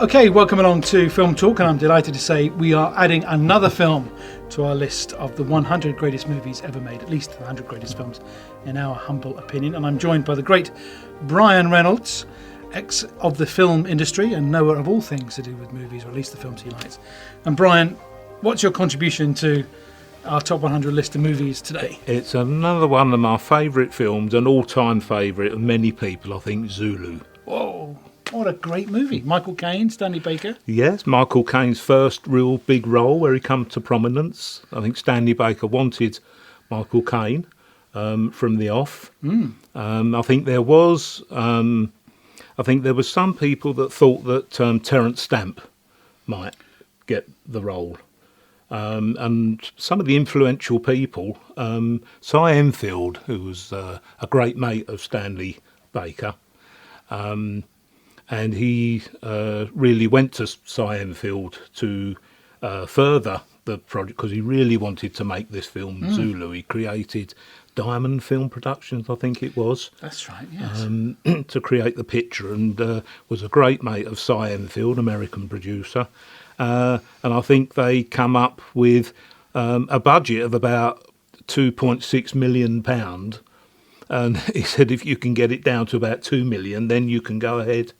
Okay, welcome along to Film Talk, and I'm delighted to say we are adding another film to our list of the 100 greatest movies ever made, at least the 100 greatest films in our humble opinion. And I'm joined by the great Brian Reynolds, ex of the film industry and knower of all things to do with movies, or at least the films he likes. And Brian, what's your contribution to our top 100 list of movies today? It's another one of my favourite films, an all-time favourite of many people, I think, Zulu. Whoa, what a great movie. Michael Caine, Stanley Baker. Yes, Michael Caine's first real big role where he come to prominence. I think Stanley Baker wanted Michael Caine from the off. I think there was some people that thought that Terence Stamp might get the role. And some of the influential people, Cy Endfield, who was a great mate of Stanley Baker, and he really went to Cy Endfield to further the project because he really wanted to make this film Zulu. He created Daneman Film Productions, I think it was. That's right, yes. To create the picture, and was a great mate of Cy Endfield, American producer. And I think they come up with a budget of about £2.6 million. And he said, if you can get it down to about 2 million, then you can go ahead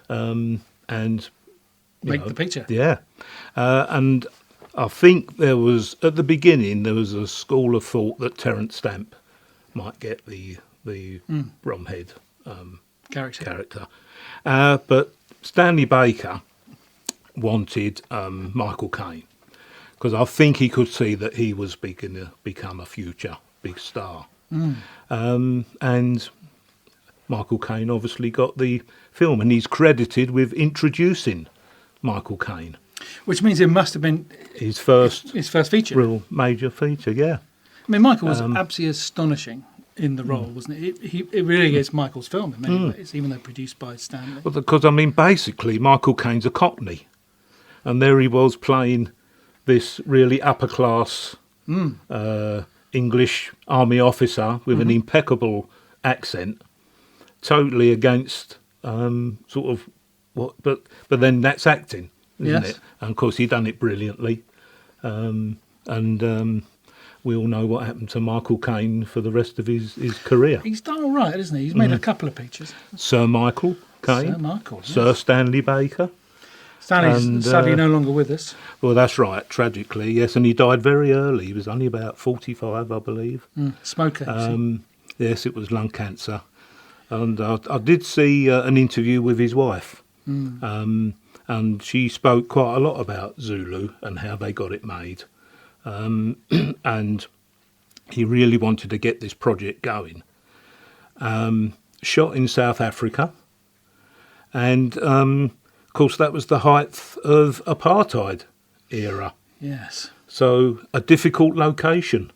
and Make the picture. Yeah. And I think there was, at the beginning, there was a school of thought that Terence Stamp might get the Bromhead character. But Stanley Baker wanted Michael Caine because I think he could see that he was going to become a future big star. And Michael Caine obviously got the film, and he's credited with introducing Michael Caine. Which means it must have been his first feature. Real major feature, yeah. I mean, Michael was absolutely astonishing in the role, wasn't it? It really is Michael's film in many ways, even though produced by Stanley. Well, because, I mean, basically, Michael Caine's a Cockney. And there he was playing this really upper-class English army officer with an impeccable accent, totally against sort of what... But then that's acting, isn't it? And, of course, he done it brilliantly. We all know what happened to Michael Caine for the rest of his career. He's done all right, hasn't he? He's made a couple of pictures. Sir Michael Caine. Sir Michael, yes. Sir Stanley Baker. Stanley's sadly no longer with us. Well, that's right, tragically, yes. And he died very early. He was only about 45, I believe. Smoker. Yes, it was lung cancer. And I did see an interview with his wife. And she spoke quite a lot about Zulu and how they got it made. And he really wanted to get this project going. Shot in South Africa. And, of course, that was the height of apartheid era. Yes. So a difficult location.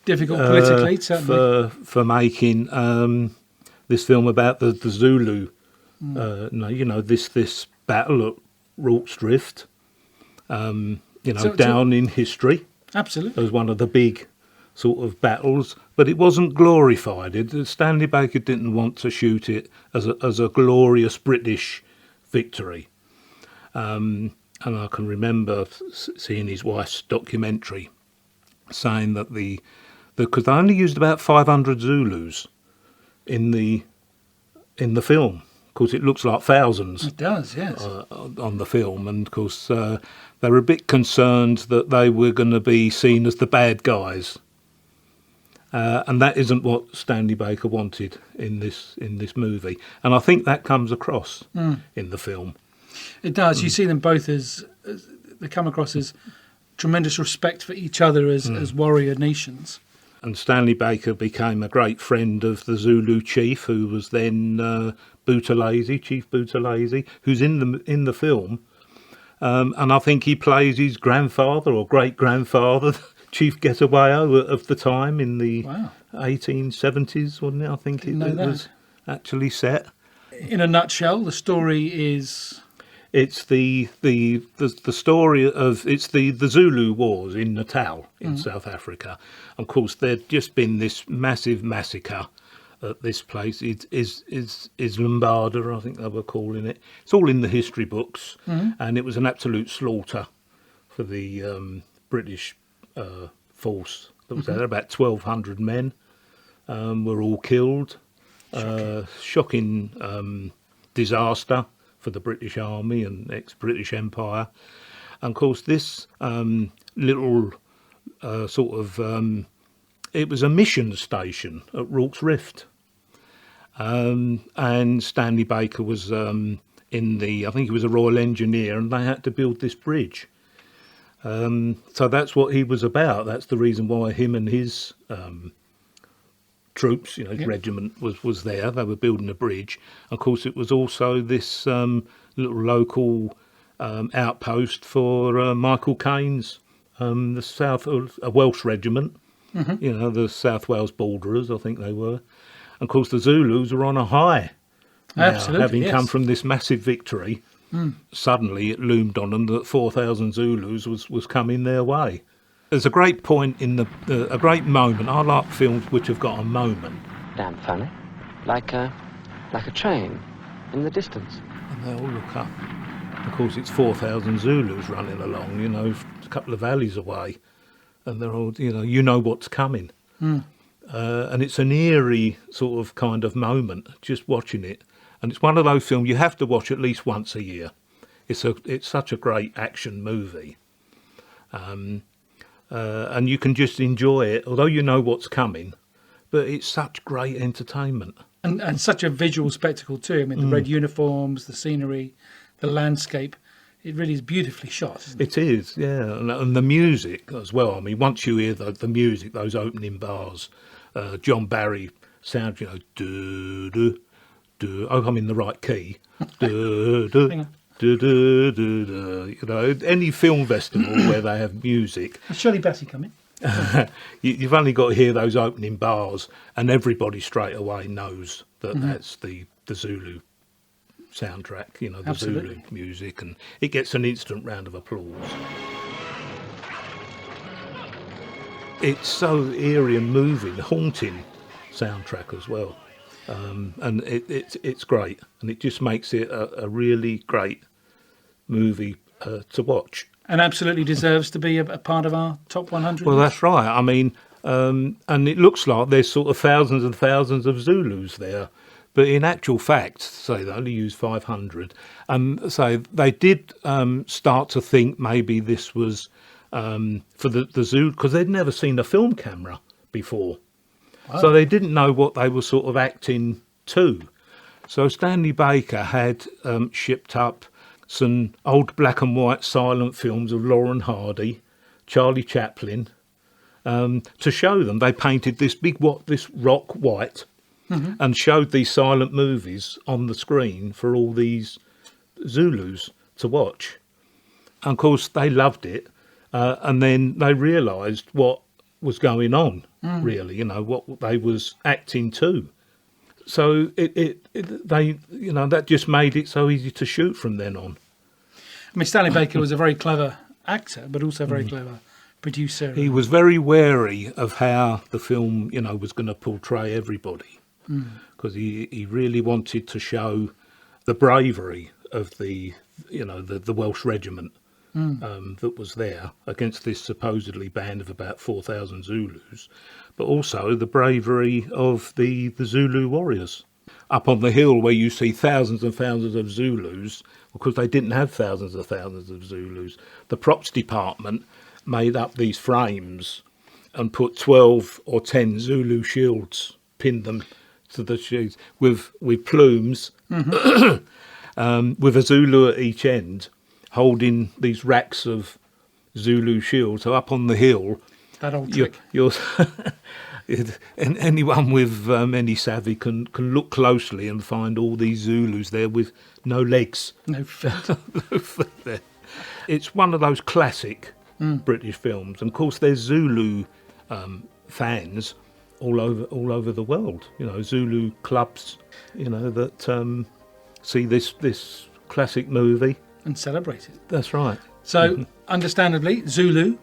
Difficult politically, certainly. For making this film about the Zulu, this battle at Rorke's Drift, down in history. Absolutely. As one of the big sort of battles, but it wasn't glorified. Stanley Baker didn't want to shoot it as a glorious British victory. And I can remember seeing his wife's documentary saying that because they only used about 500 Zulus in the film. Of course, it looks like thousands. It does, yes. On the film, and of course they were a bit concerned that they were going to be seen as the bad guys, and that isn't what Stanley Baker wanted in this movie. And I think that comes across in the film. It does. You see them both as they come across as tremendous respect for each other as warrior nations. And Stanley Baker became a great friend of the Zulu chief, who was then Chief Buthelezi, who's in the film. And I think he plays his grandfather or great-grandfather, Chief Getawayo of the time in the 1870s, wasn't it? I think it was actually set. In a nutshell, the story is... It's the story of the Zulu Wars in Natal in South Africa. Of course, there'd just been this massive massacre at this place is Lombarda, I think they were calling it. It's all in the history books, and it was an absolute slaughter for the British force that was there. About 1,200 men were all killed. Shocking disaster for the British Army and ex-British Empire. And of course, this little it was a mission station at Rorke's Rift. And Stanley Baker was I think he was a Royal Engineer, and they had to build this bridge. So that's what he was about. That's the reason why him and his troops, his regiment was there. They were building a bridge. Of course, it was also this little local outpost for Michael Caine's the South, a Welsh regiment. The South Wales Borderers, I think they were. And of course, the Zulus were on a high. Absolutely, having come from this massive victory, suddenly it loomed on them that 4,000 Zulus was coming their way. There's a great point in a great moment. I like films which have got a moment. Damn funny. Like a train in the distance. And they all look up. Of course, it's 4,000 Zulus running along, a couple of valleys away. And they're all, you know what's coming. And it's an eerie sort of kind of moment, just watching it. And it's one of those films you have to watch at least once a year. It's such a great action movie. And you can just enjoy it, although you know what's coming. But it's such great entertainment. And such a visual spectacle too. I mean, the red uniforms, the scenery, the landscape. It really is beautifully shot, isn't it? It is, yeah. And the music as well. I mean, once you hear the music, those opening bars, John Barry sound, do, do, do. Oh, I'm in the right key. Do, do, do, do, do, do. Any film festival where they have music. Is Shirley Bassey coming? You've only got to hear those opening bars, and everybody straight away knows that that's the Zulu soundtrack, the Absolutely. Zulu music, and it gets an instant round of applause. It's so eerie and moving, haunting soundtrack as well, and it's great, and it just makes it a really great movie to watch. And absolutely deserves to be a part of our top 100. Well, that's right. I mean, and it looks like there's sort of thousands and thousands of Zulus there. But in actual fact, say they only used 500. So they did start to think maybe this was for the Zulu, because they'd never seen a film camera before. Wow. So they didn't know what they were sort of acting to. So Stanley Baker had shipped up some old black and white silent films of Laurel and Hardy, Charlie Chaplin, to show them. They painted this rock white. And showed these silent movies on the screen for all these Zulus to watch. And of course, they loved it. And then they realised what was going on, really, what they was acting to. So that just made it so easy to shoot from then on. I mean, Stanley Baker was a very clever actor, but also a very clever producer. He was very wary of how the film, was going to portray everybody. Because he really wanted to show the bravery of the Welsh regiment that was there against this supposedly band of about 4,000 Zulus, but also the bravery of the Zulu warriors. Up on the hill where you see thousands and thousands of Zulus, because they didn't have thousands and thousands of Zulus, the props department made up these frames and put 12 or 10 Zulu shields, pinned them to the shoes with plumes, with a Zulu at each end, holding these racks of Zulu shields. So up on the hill, that old trick. And anyone with any savvy can look closely and find all these Zulus there with no legs, no feet. No feet there. It's one of those classic British films, and of course there's Zulu fans all over the world, Zulu clubs, that see this classic movie and celebrate it. That's right. So, understandably, Zulu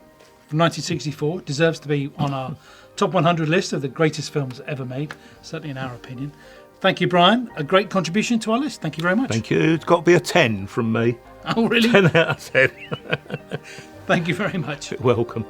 from 1964 deserves to be on our top 100 list of the greatest films ever made, certainly in our opinion. Thank you, Brian. A great contribution to our list. Thank you very much. Thank you. It's got to be a 10 from me. Oh, really? 10 out of 10. Thank you very much. Welcome.